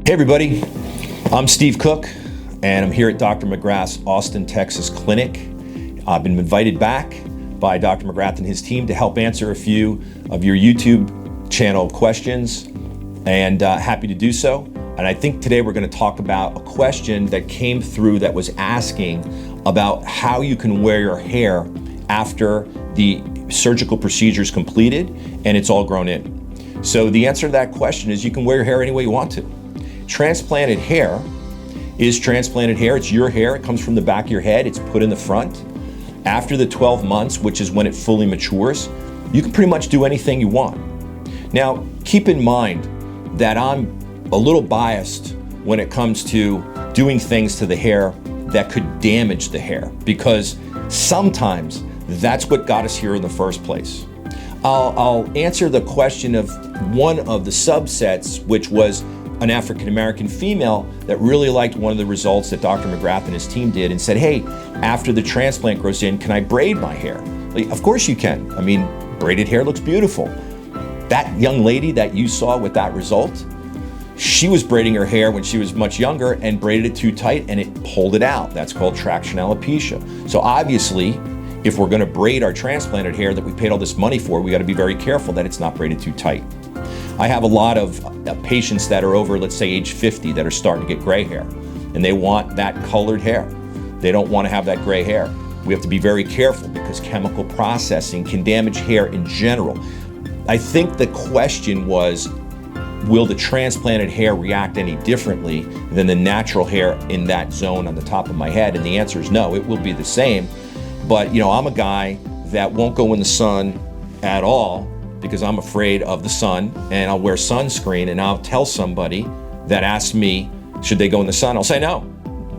Hey everybody, I'm Steve Cook and I'm here at Dr. McGrath's Austin, Texas clinic. I've been invited back by Dr. McGrath and his team to help answer a few of your YouTube channel questions, and happy to do so. And I think today we're going to talk about a question that came through that was asking about how you can wear your hair after the surgical procedure is completed and it's all grown in. So the answer to that question is you can wear your hair any way you want to. Transplanted hair is transplanted hair. It's your hair. It comes from the back of your head. It's put in the front. After the 12 months, which is when it fully matures, you can pretty much do anything you want. Now, keep in mind that I'm a little biased when it comes to doing things to the hair that could damage the hair, because sometimes that's what got us here in the first place. I'll answer the question of one of the subsets, which was an African-American female that really liked one of the results that Dr. McGrath and his team did and said, hey, after the transplant grows in, can I braid my hair? Like, of course you can. I mean, braided hair looks beautiful. That young lady that you saw with that result, she was braiding her hair when she was much younger and braided it too tight and it pulled it out. That's called traction alopecia. So obviously, if we're gonna braid our transplanted hair that we paid all this money for, we gotta be very careful that it's not braided too tight. I have a lot of patients that are over, let's say, age 50 that are starting to get gray hair, and they want that colored hair. They don't want to have that gray hair. We have to be very careful because chemical processing can damage hair in general. I think the question was, will the transplanted hair react any differently than the natural hair in that zone on the top of my head? And the answer is no, it will be the same. But I'm a guy that won't go in the sun at all, because I'm afraid of the sun, and I'll wear sunscreen, and I'll tell somebody that asks me, should they go in the sun? I'll say, no,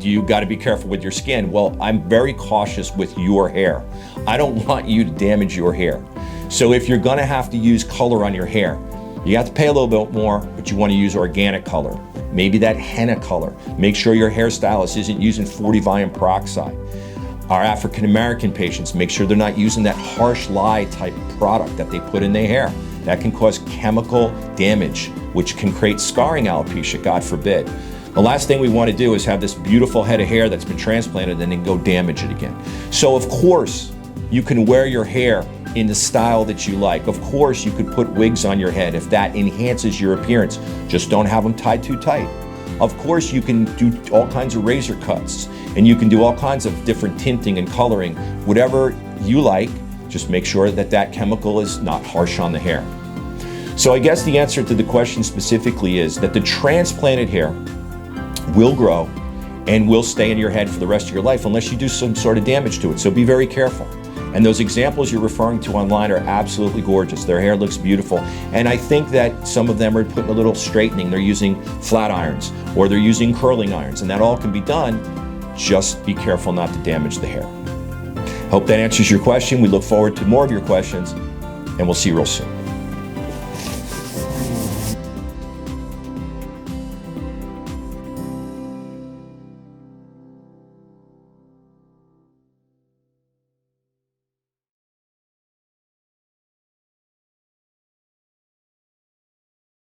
you gotta be careful with your skin. Well, I'm very cautious with your hair. I don't want you to damage your hair. So if you're gonna have to use color on your hair, you have to pay a little bit more, but you wanna use organic color. Maybe that henna color. Make sure your hairstylist isn't using 40 volume peroxide. Our African-American patients, make sure they're not using that harsh lye type product that they put in their hair. That can cause chemical damage, which can create scarring alopecia, God forbid. The last thing we want to do is have this beautiful head of hair that's been transplanted and then go damage it again. So of course, you can wear your hair in the style that you like. Of course, you could put wigs on your head if that enhances your appearance. Just don't have them tied too tight. Of course, you can do all kinds of razor cuts, and you can do all kinds of different tinting and coloring. Whatever you like, just make sure that that chemical is not harsh on the hair. So I guess the answer to the question specifically is that the transplanted hair will grow and will stay in your head for the rest of your life unless you do some sort of damage to it. So be very careful. And those examples you're referring to online are absolutely gorgeous. Their hair looks beautiful. And I think that some of them are putting a little straightening. They're using flat irons or they're using curling irons, and that all can be done. Just be careful not to damage the hair. Hope that answers your question. We look forward to more of your questions, and we'll see you real soon.